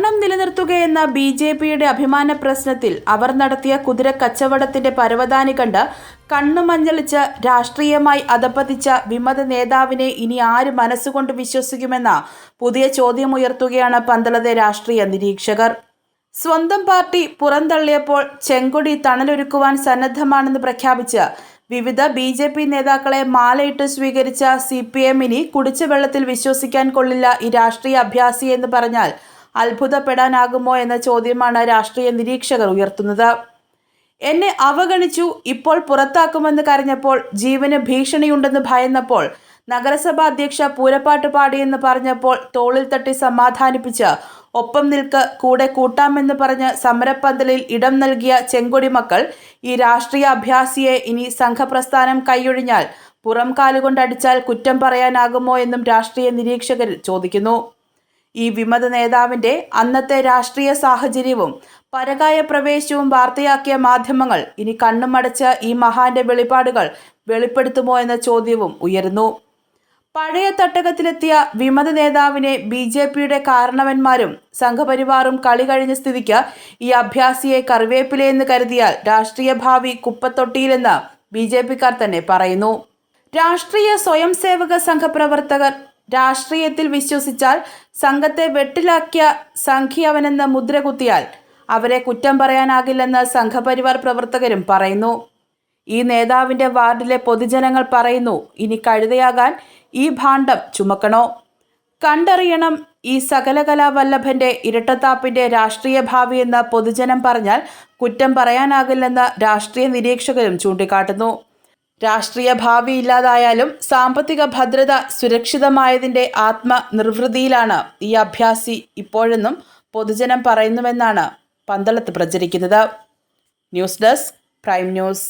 ഭരണം നിലനിർത്തുകയെന്ന BJPയുടെ അഭിമാന പ്രശ്നത്തിൽ അവർ നടത്തിയ കുതിര കച്ചവടത്തിന്റെ പരവതാനി കണ്ട് കണ്ണുമഞ്ഞളിച്ച് രാഷ്ട്രീയമായി അധപ്പതിച്ച വിമത നേതാവിനെ ഇനി ആര് മനസ്സുകൊണ്ട് വിശ്വസിക്കുമെന്ന പുതിയ ചോദ്യമുയർത്തുകയാണ് പന്തളത്തെ രാഷ്ട്രീയ നിരീക്ഷകർ. സ്വന്തം പാർട്ടി പുറന്തള്ളിയപ്പോൾ ചെങ്കൊടി തണലൊരുക്കുവാൻ സന്നദ്ധമാണെന്ന് പ്രഖ്യാപിച്ച് വിവിധ BJP നേതാക്കളെ മാലയിട്ട് സ്വീകരിച്ച CPM ഇനി കുടിച്ച വെള്ളത്തിൽ വിശ്വസിക്കാൻ കൊള്ളില്ല ഈ രാഷ്ട്രീയ അഭ്യാസിയെന്ന് പറഞ്ഞാൽ അത്ഭുതപ്പെടാനാകുമോ എന്ന ചോദ്യമാണ് രാഷ്ട്രീയ നിരീക്ഷകർ ഉയർത്തുന്നത്. എന്നെ അവഗണിച്ചു, ഇപ്പോൾ പുറത്താക്കുമെന്ന് കരഞ്ഞപ്പോൾ, ജീവന് ഭീഷണിയുണ്ടെന്ന് ഭയന്നപ്പോൾ, നഗരസഭാ അധ്യക്ഷ പൂരപ്പാട്ട് പാടിയെന്ന് പറഞ്ഞപ്പോൾ തോളിൽ തട്ടി സമാധാനിപ്പിച്ച് ഒപ്പം നിൽക്ക്, കൂടെ കൂട്ടാമെന്ന് പറഞ്ഞ് സമരപ്പന്തലിൽ ഇടം നൽകിയ ചെങ്കൊടി മക്കൾ ഈ രാഷ്ട്രീയ അഭ്യാസിയെ ഇനി സംഘപ്രസ്ഥാനം കൈയൊഴിഞ്ഞാൽ പുറം കാലുകൊണ്ടടിച്ചാൽ കുറ്റം പറയാനാകുമോ എന്നും രാഷ്ട്രീയ നിരീക്ഷകർ ചോദിക്കുന്നു. ഈ വിമത നേതാവിൻ്റെ അന്നത്തെ രാഷ്ട്രീയ സാഹചര്യവും പരകായ പ്രവേശവും വാർത്തയാക്കിയ മാധ്യമങ്ങൾ ഇനി കണ്ണുമടച്ച് ഈ മഹാന്റെ വെളിപാടുകൾ വെളിപ്പെടുത്തുമോ എന്ന ചോദ്യവും ഉയരുന്നു. പഴയ തട്ടകത്തിലെത്തിയ വിമത നേതാവിനെ BJPയുടെ കാരണവന്മാരും സംഘപരിവാറും കളി കഴിഞ്ഞ സ്ഥിതിക്ക് ഈ അഭ്യാസിയെ കറിവേപ്പിലയെന്ന് കരുതിയാൽ രാഷ്ട്രീയ ഭാവി കുപ്പത്തൊട്ടിയിലെന്ന് BJPക്കാർ തന്നെ പറയുന്നു. രാഷ്ട്രീയ സ്വയം സേവക സംഘപ്രവർത്തകർ രാഷ്ട്രീയത്തിൽ വിശ്വസിച്ചാൽ സംഘത്തെ വെട്ടിലാക്കിയ സംഘിയവനെന്ന് മുദ്ര കുത്തിയാൽ അവരെ കുറ്റം പറയാനാകില്ലെന്ന് സംഘപരിവാർ പ്രവർത്തകരും പറയുന്നു. ഈ നേതാവിൻ്റെ വാർഡിലെ പൊതുജനങ്ങൾ പറയുന്നു, ഇനി കഴുതയാകാൻ ഈ ഭാണ്ഡം ചുമക്കണോ? കണ്ടറിയണം ഈ സകലകലാവല്ലഭൻ്റെ ഇരട്ടത്താപ്പിൻ്റെ രാഷ്ട്രീയ ഭാവിയെന്ന് പൊതുജനം പറഞ്ഞാൽ കുറ്റം പറയാനാകില്ലെന്ന് രാഷ്ട്രീയ നിരീക്ഷകരും ചൂണ്ടിക്കാട്ടുന്നു. രാഷ്ട്രീയ ഭാവി ഇല്ലാതായാലും സാമ്പത്തിക ഭദ്രത സുരക്ഷിതമായതിൻ്റെ ആത്മനിർവൃതിയിലാണ് ഈ അഭ്യാസി ഇപ്പോഴെന്നും പൊതുജനം പറയുന്നുവെന്നാണ് പന്തളത്ത് പ്രചരിക്കുന്നത്. News desk prime news.